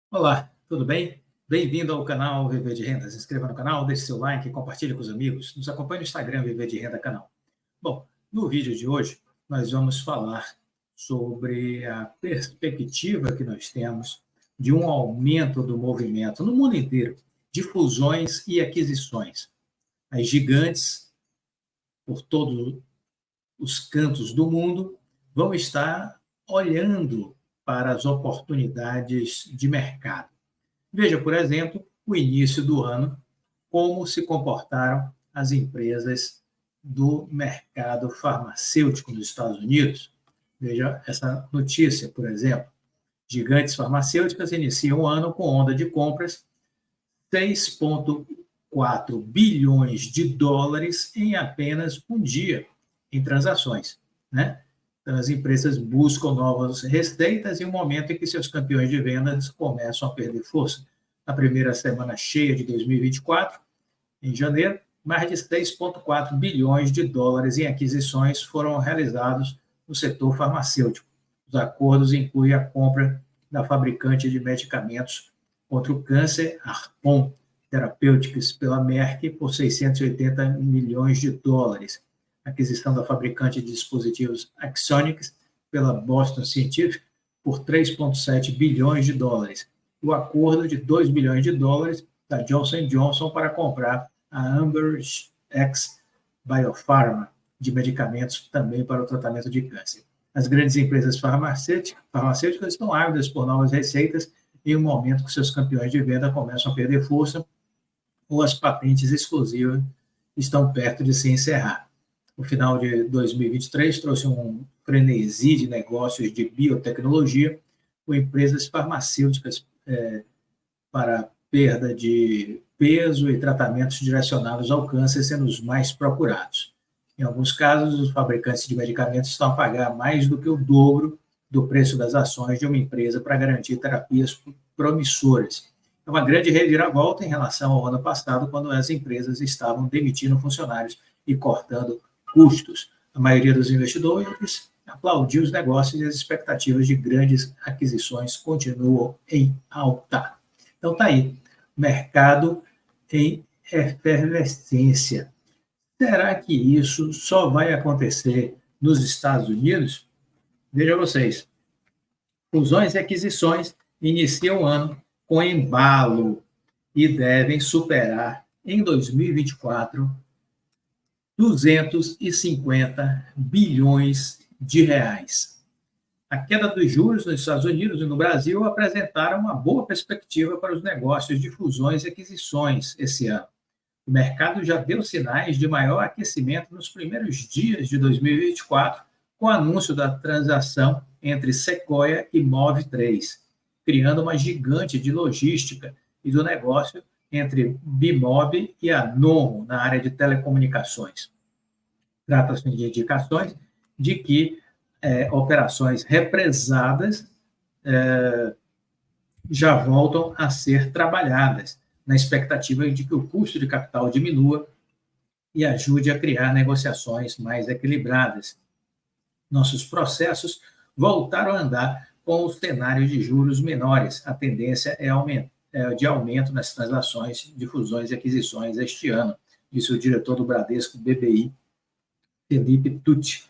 Olá, tudo bem? Bem-vindo ao canal Viver de Renda. Se inscreva no canal, deixe seu like, compartilhe com os amigos. Nos acompanhe no Instagram Viver de Renda Canal. Bom, no vídeo de hoje nós vamos falar sobre a perspectiva que nós temos de um aumento do movimento no mundo inteiro de fusões e aquisições. As gigantes por todos os cantos do mundo vão estar olhando para as oportunidades de mercado. Veja, por exemplo, o início do ano, como se comportaram as empresas do mercado farmacêutico nos Estados Unidos. Veja essa notícia, por exemplo. Gigantes farmacêuticas iniciam o ano com onda de compras 6,4 bilhões de dólares em apenas um dia em transações, né? Então, as empresas buscam novas receitas em um momento em que seus campeões de vendas começam a perder força. Na primeira semana cheia de 2024, em janeiro, mais de 6,4 bilhões de dólares em aquisições foram realizados no setor farmacêutico. Os acordos incluem a compra da fabricante de medicamentos contra o câncer, Harpoon Therapeutics, pela Merck, por 680 milhões de dólares. A aquisição da fabricante de dispositivos Axonics pela Boston Scientific por 3,7 bilhões de dólares. O acordo de 2 bilhões de dólares da Johnson Johnson para comprar a Amberx Biopharma de medicamentos também para o tratamento de câncer. As grandes empresas farmacêuticas estão ávidas por novas receitas em um momento que seus campeões de venda começam a perder força ou as patentes exclusivas estão perto de se encerrar. O final de 2023 trouxe um frenesi de negócios de biotecnologia, com empresas farmacêuticas para perda de peso e tratamentos direcionados ao câncer sendo os mais procurados. Em alguns casos, os fabricantes de medicamentos estão a pagar mais do que o dobro do preço das ações de uma empresa para garantir terapias promissoras. É uma grande reviravolta em relação ao ano passado, quando as empresas estavam demitindo funcionários e cortando custos. A maioria dos investidores aplaudiu os negócios e as expectativas de grandes aquisições continuam em alta. Então está aí, mercado em efervescência. Será que isso só vai acontecer nos Estados Unidos? Veja vocês, fusões e aquisições iniciam o ano com embalo e devem superar em 2024 250 bilhões de reais. A queda dos juros nos Estados Unidos e no Brasil apresentaram uma boa perspectiva para os negócios de fusões e aquisições esse ano. O mercado já deu sinais de maior aquecimento nos primeiros dias de 2024, com o anúncio da transação entre Sequoia e Move3, criando uma gigante de logística e do negócio entre Bimob e a Nomo na área de telecomunicações. Trata-se de indicações de que operações represadas já voltam a ser trabalhadas, na expectativa de que o custo de capital diminua e ajude a criar negociações mais equilibradas. Nossos processos voltaram a andar com o cenário de juros menores. A tendência é de aumento nas transações de fusões e aquisições este ano, disse o diretor do Bradesco BBI, Felipe Tucci.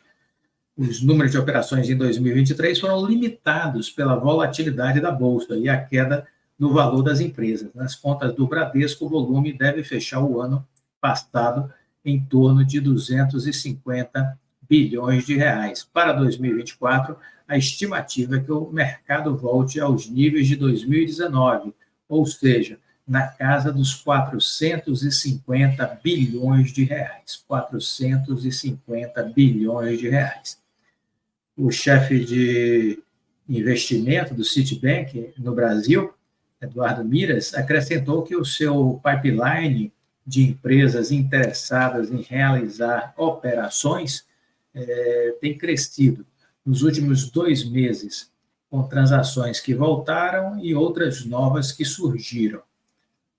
Os números de operações em 2023 foram limitados pela volatilidade da Bolsa e a queda no valor das empresas. Nas contas do Bradesco, o volume deve fechar o ano passado em torno de 250 bilhões de reais. Para 2024, a estimativa é que o mercado volte aos níveis de 2019, ou seja, na casa dos 450 bilhões de reais. 450 bilhões de reais. O chefe de investimento do Citibank no Brasil, Eduardo Miras, acrescentou que o seu pipeline de empresas interessadas em realizar operações tem crescido nos últimos 2 meses, com transações que voltaram e outras novas que surgiram.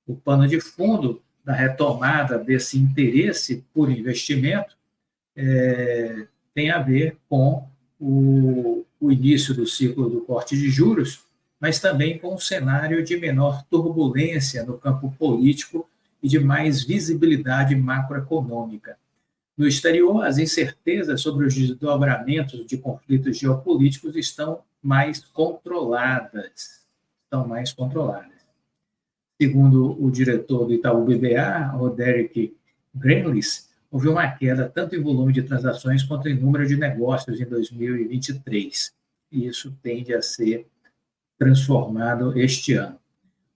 O pano de fundo da retomada desse interesse por investimento tem a ver com o início do ciclo do corte de juros mas também com um cenário de menor turbulência no campo político e de mais visibilidade macroeconômica. No exterior, as incertezas sobre os desdobramentos de conflitos geopolíticos estão mais controladas. Segundo o diretor do Itaú BBA, Roderick Grenlis, houve uma queda tanto em volume de transações quanto em número de negócios em 2023. E isso tende a ser transformado este ano.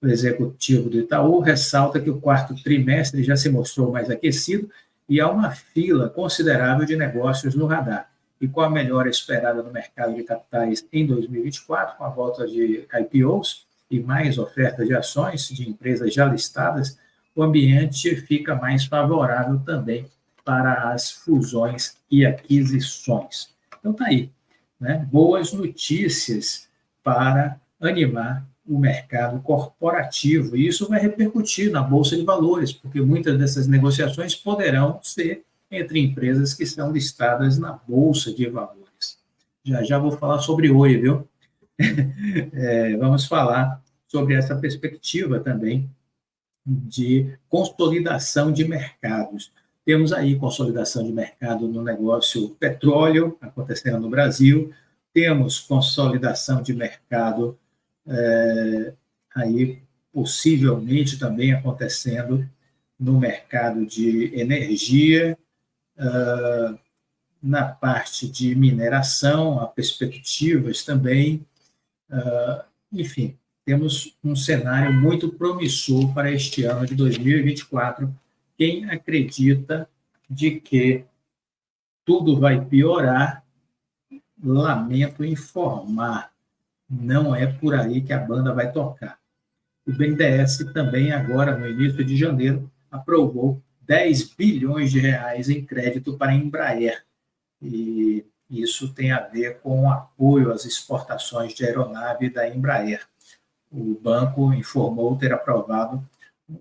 O executivo do Itaú ressalta que o quarto trimestre já se mostrou mais aquecido e há uma fila considerável de negócios no radar. E com a melhora esperada no mercado de capitais em 2024, com a volta de IPOs e mais ofertas de ações de empresas já listadas, o ambiente fica mais favorável também para as fusões e aquisições. Então está aí, né? Boas notícias para animar o mercado corporativo, e isso vai repercutir na Bolsa de Valores, porque muitas dessas negociações poderão ser entre empresas que estão listadas na Bolsa de Valores. Já vou falar sobre Oi, viu? Vamos falar sobre essa perspectiva também de consolidação de mercados. Temos aí consolidação de mercado no negócio petróleo, acontecendo no Brasil, temos consolidação de mercado aí possivelmente também acontecendo no mercado de energia, na parte de mineração, há perspectivas também, enfim, temos um cenário muito promissor para este ano de 2024. Quem acredita de que tudo vai piorar, lamento informar, não é por aí que a banda vai tocar. O BNDES também, agora, no início de janeiro, aprovou 10 bilhões de reais em crédito para a Embraer. E isso tem a ver com o apoio às exportações de aeronave da Embraer. O banco informou ter aprovado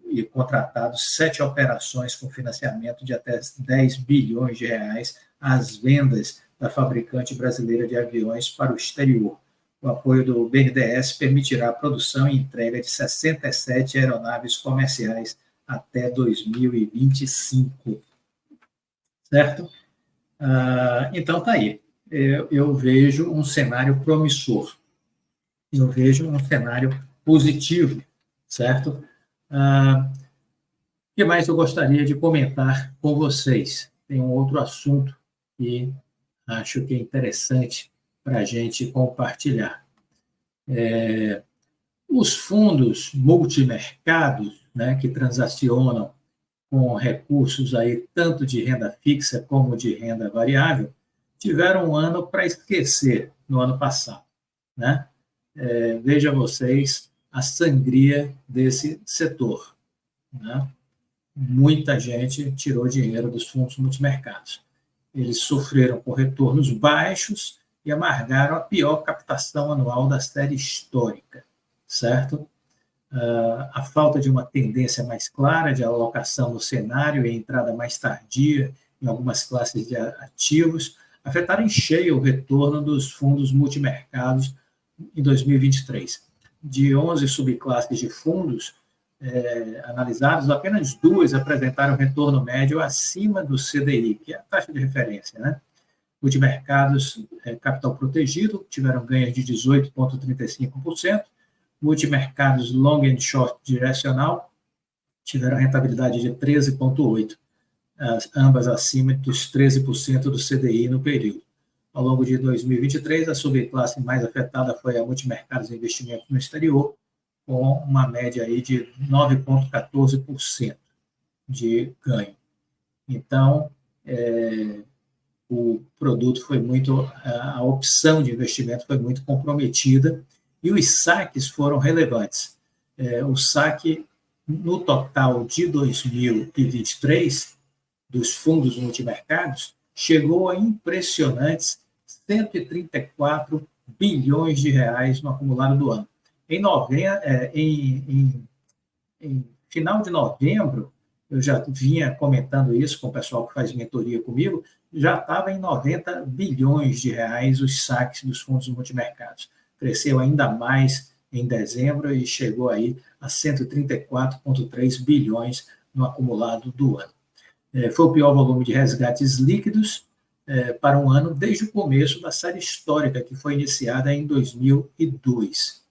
e contratado 7 operações com financiamento de até 10 bilhões de reais às vendas da fabricante brasileira de aviões para o exterior. O apoio do BNDES permitirá a produção e entrega de 67 aeronaves comerciais até 2025. Certo? Então, está aí. Eu vejo um cenário promissor. Eu vejo um cenário positivo, certo? O que mais eu gostaria de comentar com vocês? Tem um outro assunto que acho que é interessante para a gente compartilhar. Os fundos multimercados, né, que transacionam com recursos aí tanto de renda fixa como de renda variável, tiveram um ano para esquecer no ano passado, né? Veja vocês a sangria desse setor, né? Muita gente tirou dinheiro dos fundos multimercados. Eles sofreram com retornos baixos e amargaram a pior captação anual da série histórica, certo? A falta de uma tendência mais clara de alocação no cenário e a entrada mais tardia em algumas classes de ativos afetaram em cheio o retorno dos fundos multimercados em 2023. De 11 subclasses de fundos analisados, apenas 2 apresentaram retorno médio acima do CDI, que é a taxa de referência, né? Multimercados capital protegido tiveram ganhos de 18,35%, multimercados long and short direcional tiveram rentabilidade de 13,8%, ambas acima dos 13% do CDI no período. Ao longo de 2023, a subclasse mais afetada foi a multimercados e investimentos no exterior, com uma média aí de 9,14% de ganho. Então, o produto foi muito, a opção de investimento foi muito comprometida e os saques foram relevantes. O saque no total de 2023 dos fundos multimercados chegou a impressionantes 134 bilhões de reais no acumulado do ano. Em final de novembro, eu já vinha comentando isso com o pessoal que faz mentoria comigo, já estava em 90 bilhões de reais os saques dos fundos multimercados. Cresceu ainda mais em dezembro e chegou aí a 134,3 bilhões no acumulado do ano. Foi o pior volume de resgates líquidos para um ano desde o começo da série histórica, que foi iniciada em 2002.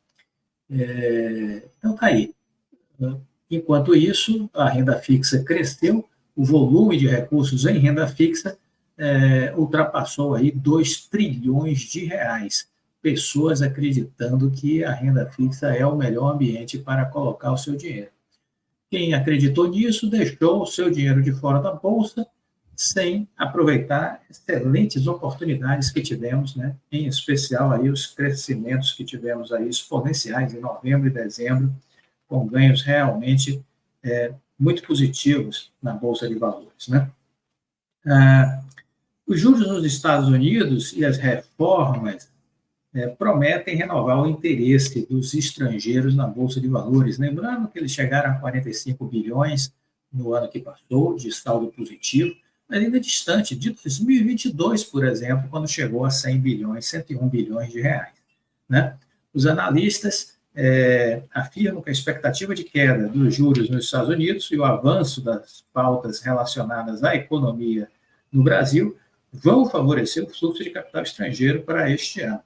Então, está aí. Enquanto isso, a renda fixa cresceu, o volume de recursos em renda fixa ultrapassou aí 2 trilhões de reais. Pessoas acreditando que a renda fixa é o melhor ambiente para colocar o seu dinheiro. Quem acreditou nisso deixou o seu dinheiro de fora da bolsa sem aproveitar excelentes oportunidades que tivemos, né? Em especial aí os crescimentos que tivemos aí exponenciais em novembro e dezembro, com ganhos realmente muito positivos na Bolsa de Valores, né? Os juros nos Estados Unidos e as reformas prometem renovar o interesse dos estrangeiros na Bolsa de Valores. Lembrando que eles chegaram a 45 bilhões no ano que passou, de saldo positivo, mas ainda distante de 2022, por exemplo, quando chegou a 100 bilhões, 101 bilhões de reais. Né? Os analistas afirmam que a expectativa de queda dos juros nos Estados Unidos e o avanço das pautas relacionadas à economia no Brasil vão favorecer o fluxo de capital estrangeiro para este ano.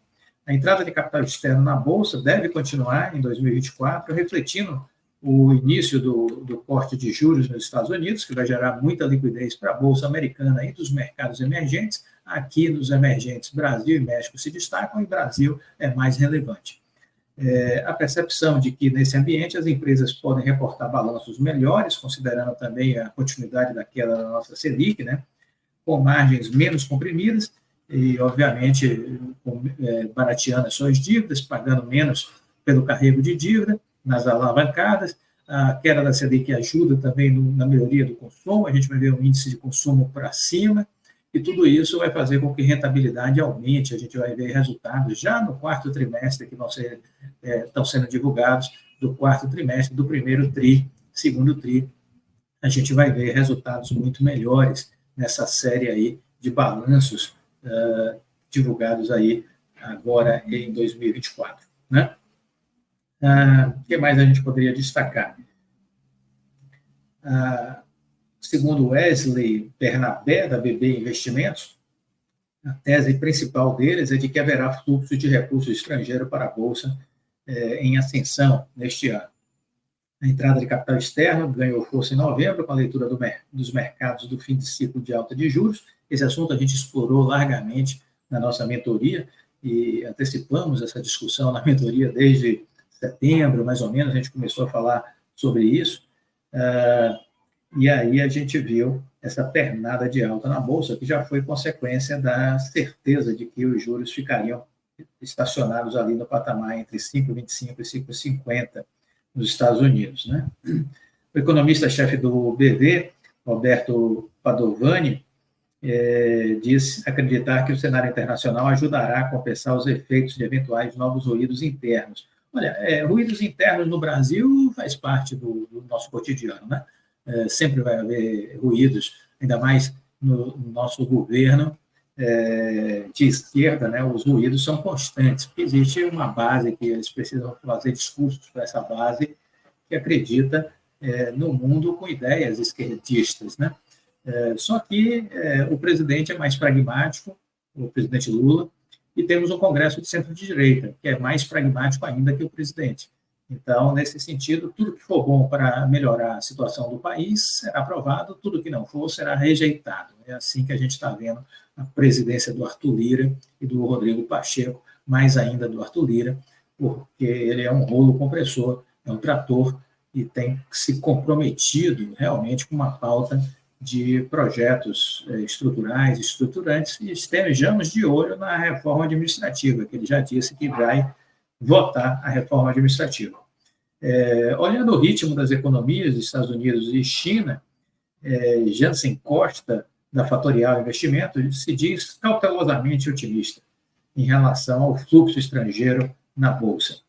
A entrada de capital externo na Bolsa deve continuar em 2024, refletindo o início do corte de juros nos Estados Unidos, que vai gerar muita liquidez para a Bolsa americana e dos mercados emergentes. Aqui nos emergentes, Brasil e México se destacam e Brasil é mais relevante. A percepção de que, nesse ambiente, as empresas podem reportar balanços melhores, considerando também a continuidade da queda da nossa Selic, né, com margens menos comprimidas, e, obviamente, barateando as suas dívidas, pagando menos pelo carrego de dívida nas alavancadas. A queda da Selic ajuda também na melhoria do consumo, a gente vai ver um índice de consumo para cima, e tudo isso vai fazer com que a rentabilidade aumente, a gente vai ver resultados já no quarto trimestre, que estão sendo divulgados, do quarto trimestre, do primeiro TRI, segundo TRI, a gente vai ver resultados muito melhores nessa série aí de balanços divulgados aí agora em 2024, né? O que mais a gente poderia destacar? Segundo Wesley Bernabé, da BB Investimentos, a tese principal deles é de que haverá fluxo de recursos estrangeiros para a Bolsa em ascensão neste ano. A entrada de capital externo ganhou força em novembro com a leitura dos mercados do fim de ciclo de alta de juros. Esse assunto a gente explorou largamente na nossa mentoria e antecipamos essa discussão na mentoria desde setembro, mais ou menos, a gente começou a falar sobre isso. E aí a gente viu essa pernada de alta na Bolsa, que já foi consequência da certeza de que os juros ficariam estacionados ali no patamar entre 5,25 e 5,50 nos Estados Unidos, né? O economista-chefe do BV, Roberto Padovani, diz acreditar que o cenário internacional ajudará a compensar os efeitos de eventuais novos ruídos internos. Olha, ruídos internos no Brasil faz parte do nosso cotidiano, né? Sempre vai haver ruídos, ainda mais no nosso governo de esquerda, né? Os ruídos são constantes, porque existe uma base que eles precisam fazer discursos para essa base que acredita no mundo com ideias esquerdistas, né? Só que o presidente é mais pragmático, o presidente Lula, e temos um Congresso de centro-direita, que é mais pragmático ainda que o presidente. Então, nesse sentido, tudo que for bom para melhorar a situação do país será aprovado, tudo que não for será rejeitado. É assim que a gente está vendo a presidência do Arthur Lira e do Rodrigo Pacheco, mais ainda do Arthur Lira, porque ele é um rolo compressor, é um trator e tem se comprometido realmente com uma pauta de projetos estruturais, estruturantes, e estejamos de olho na reforma administrativa, que ele já disse que vai votar a reforma administrativa. Olhando o ritmo das economias dos Estados Unidos e China, Jansen Costa, da Fatorial Investimentos, se diz cautelosamente otimista em relação ao fluxo estrangeiro na Bolsa.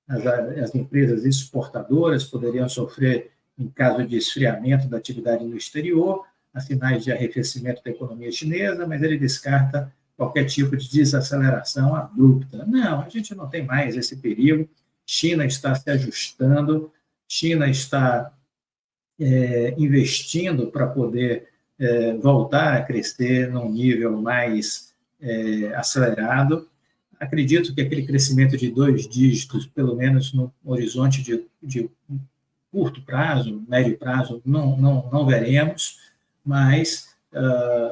As empresas exportadoras poderiam sofrer em caso de esfriamento da atividade no exterior, há sinais de arrefecimento da economia chinesa, mas ele descarta qualquer tipo de desaceleração abrupta. Não, a gente não tem mais esse perigo, China está se ajustando, China está investindo para poder voltar a crescer num nível mais acelerado. Acredito que aquele crescimento de 2 dígitos, pelo menos no horizonte de curto prazo, médio prazo, não veremos, mas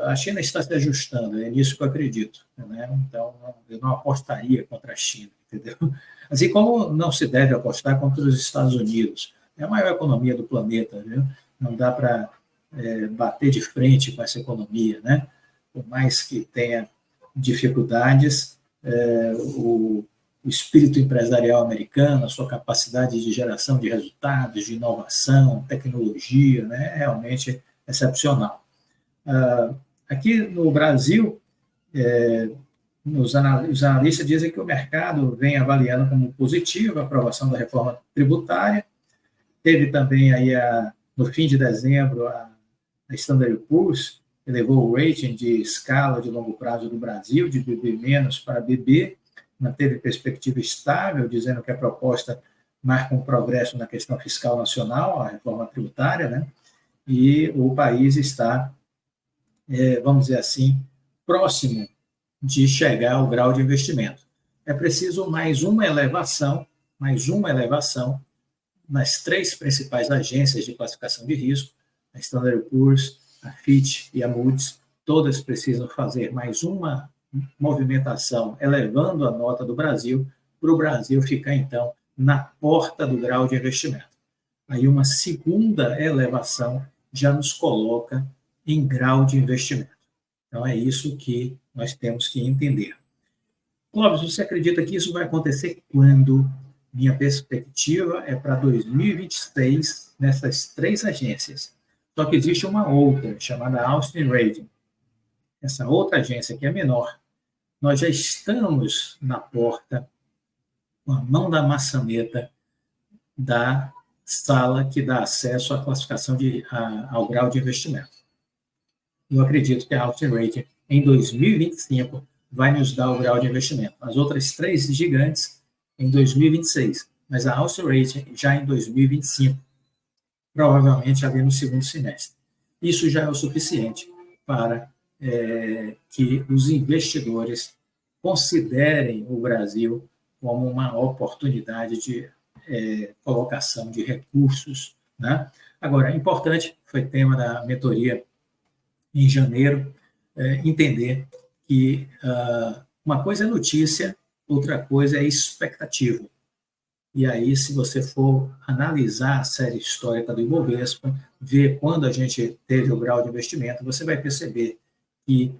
a China está se ajustando, é nisso que eu acredito. Né? Então, eu não apostaria contra a China, entendeu? Assim como não se deve apostar contra os Estados Unidos. É a maior economia do planeta, viu? Não dá para bater de frente com essa economia, né? Por mais que tenha dificuldades, o espírito empresarial americano, a sua capacidade de geração de resultados, de inovação, tecnologia, né, é realmente excepcional. Aqui no Brasil, os analistas dizem que o mercado vem avaliando como positiva a aprovação da reforma tributária. Teve também aí, no fim de dezembro, a Standard Poor's elevou o rating de escala de longo prazo do Brasil, de BB- para BB, manteve perspectiva estável, dizendo que a proposta marca um progresso na questão fiscal nacional, a reforma tributária, né? E o país está, vamos dizer assim, próximo de chegar ao grau de investimento. É preciso mais uma elevação nas 3 principais agências de classificação de risco, a Standard Poor's, a Fitch e a Moody's, todas precisam fazer mais uma movimentação, elevando a nota do Brasil, para o Brasil ficar, então, na porta do grau de investimento. Aí uma segunda elevação já nos coloca em grau de investimento. Então, é isso que nós temos que entender. Clóvis, você acredita que isso vai acontecer quando? Minha perspectiva é para 2026, nessas 3 agências. Só que existe uma outra, chamada Austin Rating. Essa outra agência, que é menor, nós já estamos na porta, com a mão da maçaneta da sala que dá acesso à classificação ao grau de investimento. Eu acredito que a Austin Rating, em 2025, vai nos dar o grau de investimento. As outras 3 gigantes, em 2026, mas a Austin Rating já em 2025, provavelmente ali no segundo semestre. Isso já é o suficiente para que os investidores considerem o Brasil como uma oportunidade de colocação de recursos. Né? Agora, importante, foi tema da mentoria em janeiro, entender que uma coisa é notícia, outra coisa é expectativa. E aí, se você for analisar a série histórica do Ibovespa, ver quando a gente teve o grau de investimento, você vai perceber que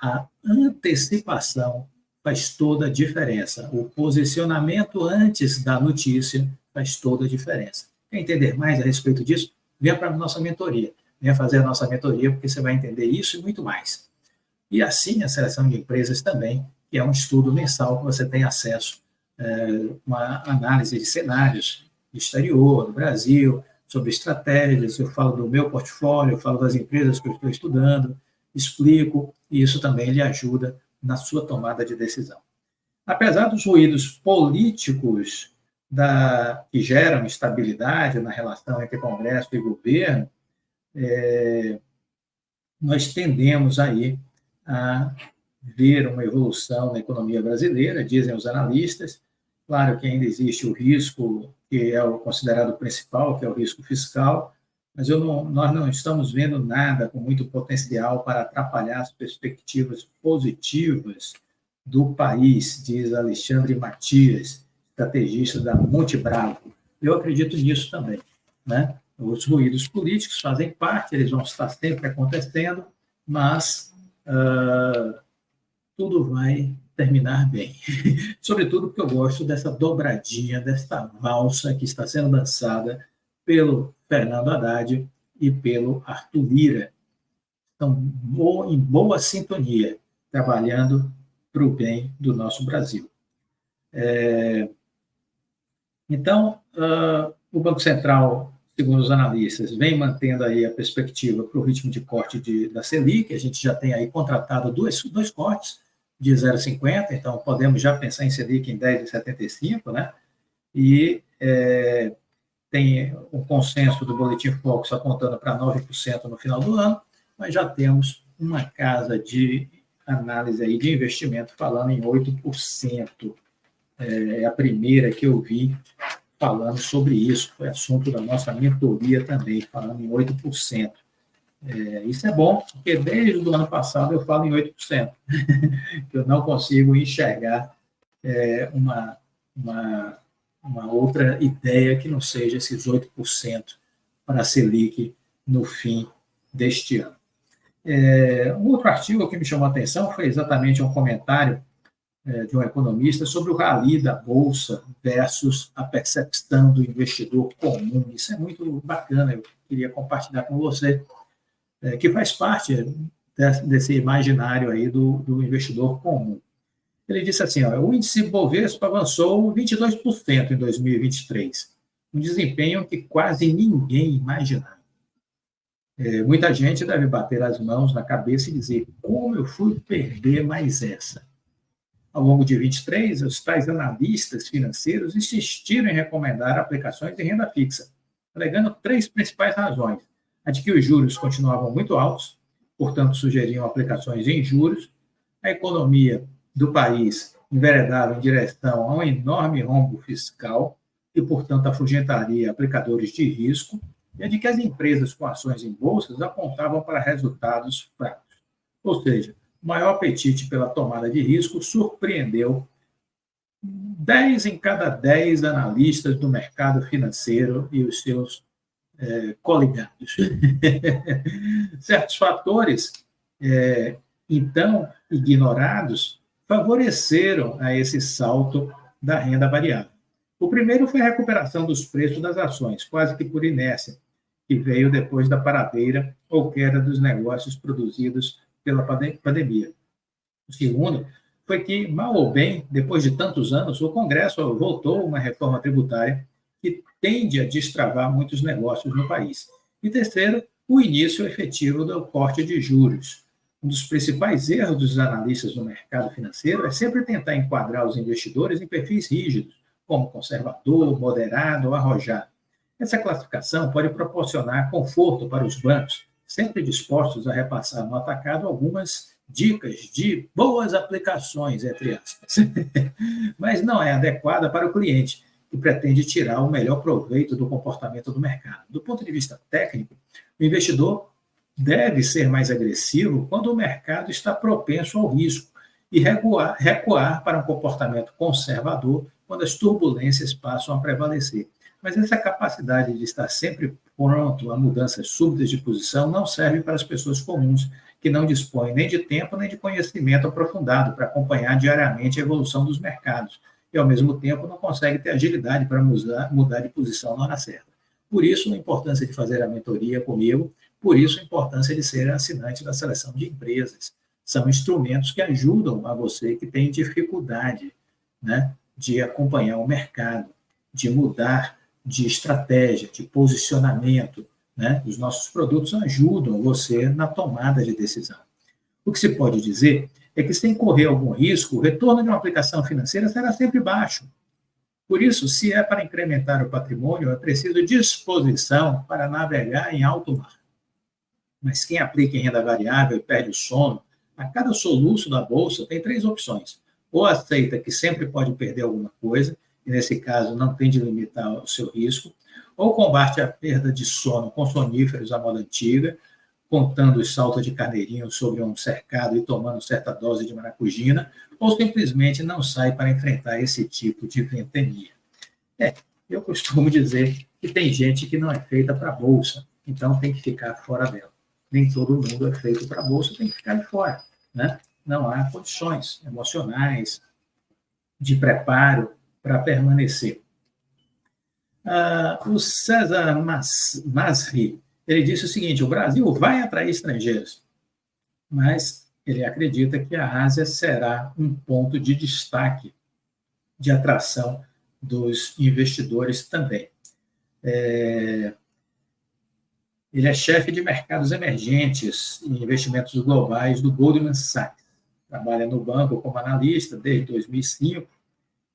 a antecipação faz toda a diferença. O posicionamento antes da notícia faz toda a diferença. Quer entender mais a respeito disso? Venha para a nossa mentoria. Venha fazer a nossa mentoria, porque você vai entender isso e muito mais. E assim, a seleção de empresas também, que é um estudo mensal que você tem acesso, uma análise de cenários do exterior, do Brasil, sobre estratégias, eu falo do meu portfólio, eu falo das empresas que eu estou estudando, explico, e isso também lhe ajuda na sua tomada de decisão. Apesar dos ruídos políticos que geram instabilidade na relação entre Congresso e governo, nós tendemos aí a ver uma evolução na economia brasileira, dizem os analistas. Claro que ainda existe o risco, que é o considerado principal, que é o risco fiscal, mas nós não estamos vendo nada com muito potencial para atrapalhar as perspectivas positivas do país, diz Alexandre Matias, estrategista da Monte Bravo. Eu acredito nisso também. Né? Os ruídos políticos fazem parte, eles vão estar sempre acontecendo, mas tudo vai terminar bem. Sobretudo porque eu gosto dessa dobradinha, dessa valsa que está sendo dançada pelo Fernando Haddad e pelo Arthur Lira. Estão em boa sintonia, trabalhando para o bem do nosso Brasil. Então, o Banco Central, segundo os analistas, vem mantendo aí a perspectiva para o ritmo de corte da Selic. A gente já tem aí contratado dois cortes de 0,50, então podemos já pensar em Selic em 10,75, né? e tem o consenso do Boletim Focus apontando para 9% no final do ano, mas já temos uma casa de análise aí de investimento falando em 8%. É a primeira que eu vi falando sobre isso, foi assunto da nossa mentoria também, falando em 8%. Isso é bom, porque desde o ano passado eu falo em 8%, que eu não consigo enxergar uma outra ideia que não seja esses 8% para a Selic no fim deste ano. Um outro artigo que me chamou a atenção foi exatamente um comentário de um economista sobre o rally da Bolsa versus a percepção do investidor comum. Isso é muito bacana, eu queria compartilhar com você, que faz parte desse imaginário aí do investidor comum. Ele disse assim, o índice Bovespa avançou 22% em 2023, um desempenho que quase ninguém imaginava. Muita gente deve bater as mãos na cabeça e dizer, como eu fui perder mais essa? Ao longo de 23, os tais analistas financeiros insistiram em recomendar aplicações de renda fixa, alegando 3 principais razões. A de que os juros continuavam muito altos, portanto, sugeriam aplicações em juros, a economia do país enveredava em direção a um enorme rombo fiscal e, portanto, afugentaria aplicadores de risco, e a de que as empresas com ações em bolsas apontavam para resultados fracos. Ou seja, o maior apetite pela tomada de risco surpreendeu 10 em cada 10 analistas do mercado financeiro e os seus coligados. Certos fatores, então, ignorados, favoreceram a esse salto da renda variável. O primeiro foi a recuperação dos preços das ações, quase que por inércia, que veio depois da paradeira ou queda dos negócios produzidos pela pandemia. O segundo foi que, mal ou bem, depois de tantos anos, o Congresso voltou a uma reforma tributária que tende a destravar muitos negócios no país. E terceiro, o início efetivo do corte de juros. Um dos principais erros dos analistas do mercado financeiro é sempre tentar enquadrar os investidores em perfis rígidos, como conservador, moderado ou arrojado. Essa classificação pode proporcionar conforto para os bancos, sempre dispostos a repassar no atacado algumas dicas de boas aplicações, entre aspas. Mas não é adequada para o cliente, que pretende tirar o melhor proveito do comportamento do mercado. Do ponto de vista técnico, o investidor deve ser mais agressivo quando o mercado está propenso ao risco e recuar para um comportamento conservador quando as turbulências passam a prevalecer. Mas essa capacidade de estar sempre pronto a mudanças súbitas de posição não serve para as pessoas comuns, que não dispõem nem de tempo nem de conhecimento aprofundado para acompanhar diariamente a evolução dos mercados e, ao mesmo tempo, não conseguem ter agilidade para mudar de posição na hora certa. Por isso, a importância de fazer a mentoria comigo, por isso, a importância de ser assinante da seleção de empresas. São instrumentos que ajudam a você que tem dificuldade, né, de acompanhar o mercado, de mudar de estratégia, de posicionamento, né? Os nossos produtos ajudam você na tomada de decisão. O que se pode dizer é que, sem correr algum risco, o retorno de uma aplicação financeira será sempre baixo. Por isso, se é para incrementar o patrimônio, é preciso disposição para navegar em alto mar. Mas quem aplica em renda variável e perde o sono, a cada soluço da bolsa tem 3 opções. Ou aceita que sempre pode perder alguma coisa, e nesse caso não tem de limitar o seu risco, ou combate a perda de sono com soníferos à moda antiga, contando os saltos de carneirinho sobre um cercado e tomando certa dose de maracujina, ou simplesmente não sai para enfrentar esse tipo de ventania. Eu costumo dizer que tem gente que não é feita para a bolsa, então tem que ficar fora dela. Nem todo mundo é feito para a bolsa, tem que ficar de fora, né? Não há condições emocionais de preparo para permanecer. O César Masri, ele disse o seguinte: o Brasil vai atrair estrangeiros, mas ele acredita que a Ásia será um ponto de destaque de atração dos investidores também. Ele é chefe de mercados emergentes e investimentos globais do Goldman Sachs. Trabalha no banco como analista desde 2005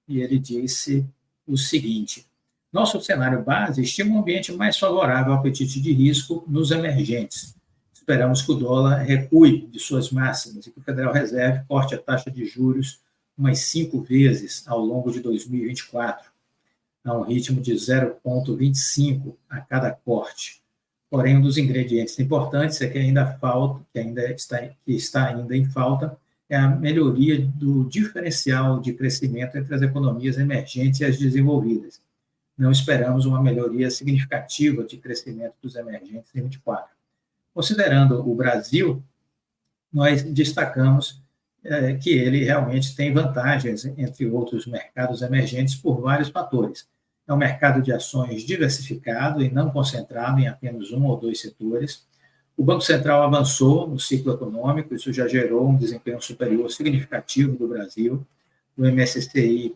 e ele disse o seguinte: nosso cenário base estima um ambiente mais favorável ao apetite de risco nos emergentes. Esperamos que o dólar recue de suas máximas e que o Federal Reserve corte a taxa de juros umas 5 vezes ao longo de 2024, a um ritmo de 0,25 a cada corte. Porém, um dos ingredientes importantes é que está ainda em falta é a melhoria do diferencial de crescimento entre as economias emergentes e as desenvolvidas. Não esperamos uma melhoria significativa de crescimento dos emergentes em 2024. Considerando o Brasil, nós destacamos que ele realmente tem vantagens entre outros mercados emergentes por vários fatores. É um mercado de ações diversificado e não concentrado em apenas um ou dois setores. O Banco Central avançou no ciclo econômico, isso já gerou um desempenho superior significativo do Brasil. O MSCI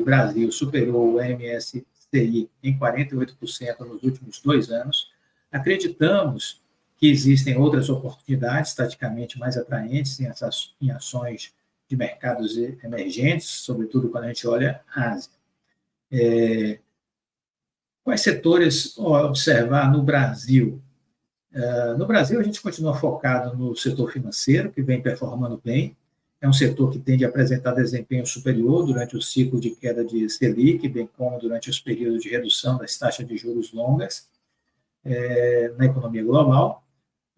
Brasil superou o MSCI em 48% nos últimos 2 anos. Acreditamos que existem outras oportunidades taticamente mais atraentes em ações de mercados emergentes, sobretudo quando a gente olha a Ásia. Quais setores observar no Brasil? No Brasil, a gente continua focado no setor financeiro, que vem performando bem. É um setor que tende a apresentar desempenho superior durante o ciclo de queda de Selic, bem como durante os períodos de redução das taxas de juros longas na economia global.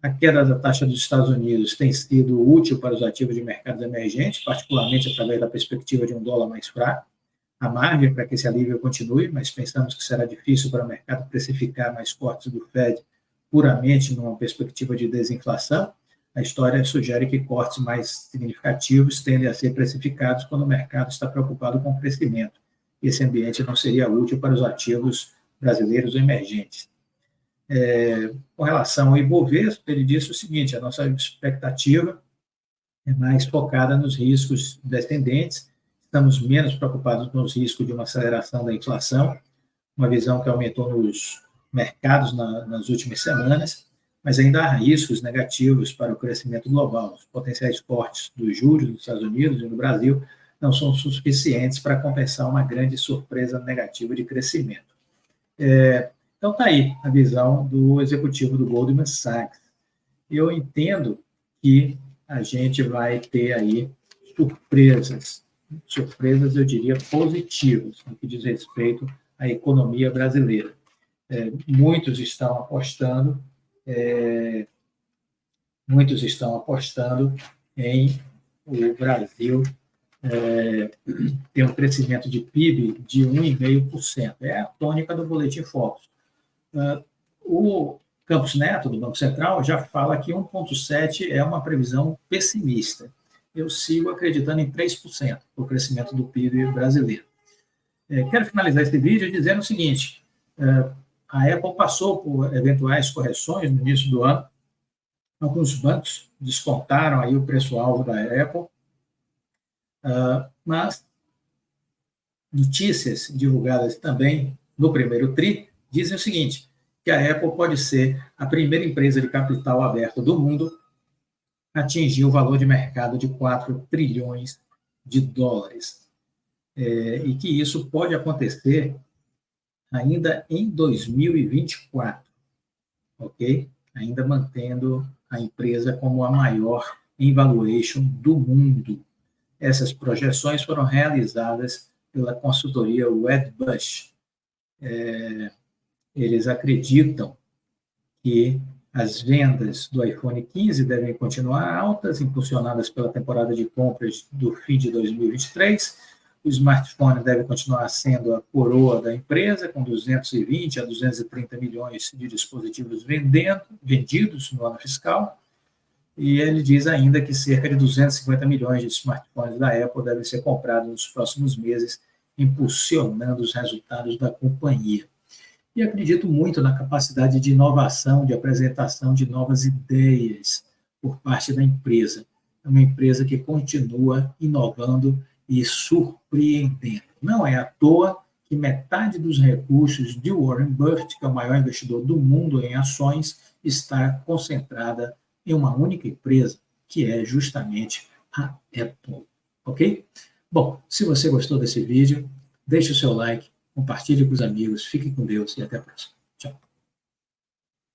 A queda da taxa dos Estados Unidos tem sido útil para os ativos de mercados emergentes, particularmente através da perspectiva de um dólar mais fraco. Há margem para que esse alívio continue, mas pensamos que será difícil para o mercado precificar mais cortes do Fed puramente numa perspectiva de desinflação. A história sugere que cortes mais significativos tendem a ser precificados quando o mercado está preocupado com o crescimento. Esse ambiente não seria útil para os ativos brasileiros emergentes. Com relação ao Ibovespa, ele disse o seguinte: a nossa expectativa é mais focada nos riscos descendentes, estamos menos preocupados com os riscos de uma aceleração da inflação, uma visão que aumentou nos mercados nas últimas semanas, mas ainda há riscos negativos para o crescimento global. Os potenciais cortes dos juros nos Estados Unidos e no Brasil não são suficientes para compensar uma grande surpresa negativa de crescimento. Então, está aí a visão do executivo do Goldman Sachs. Eu entendo que a gente vai ter aí surpresas, eu diria, positivas, no que diz respeito à economia brasileira. Muitos estão apostando em o Brasil ter um crescimento de PIB de 1,5%. É a tônica do Boletim Focus. O Campos Neto, do Banco Central, já fala que 1,7% é uma previsão pessimista. Eu sigo acreditando em 3% o crescimento do PIB brasileiro. Quero finalizar esse vídeo dizendo o seguinte: a Apple passou por eventuais correções no início do ano. Alguns bancos descontaram aí o preço-alvo da Apple, mas notícias divulgadas também no primeiro TRI dizem o seguinte, que a Apple pode ser a primeira empresa de capital aberto do mundo a atingir o valor de mercado de 4 trilhões de dólares. E que isso pode acontecer ainda em 2024, ok? Ainda mantendo a empresa como a maior em valuation do mundo. Essas projeções foram realizadas pela consultoria Wedbush. Eles acreditam que as vendas do iPhone 15 devem continuar altas, impulsionadas pela temporada de compras do fim de 2023. O smartphone deve continuar sendo a coroa da empresa, com 220 a 230 milhões de dispositivos vendidos no ano fiscal. E ele diz ainda que cerca de 250 milhões de smartphones da Apple devem ser comprados nos próximos meses, impulsionando os resultados da companhia. E acredito muito na capacidade de inovação, de apresentação de novas ideias por parte da empresa. É uma empresa que continua inovando e surpreendendo. Não é à toa que metade dos recursos de Warren Buffett, que é o maior investidor do mundo em ações, está concentrada em uma única empresa, que é justamente a Apple. Ok? Bom, se você gostou desse vídeo, deixe o seu like, compartilhe com os amigos, fiquem com Deus e até a próxima. Tchau.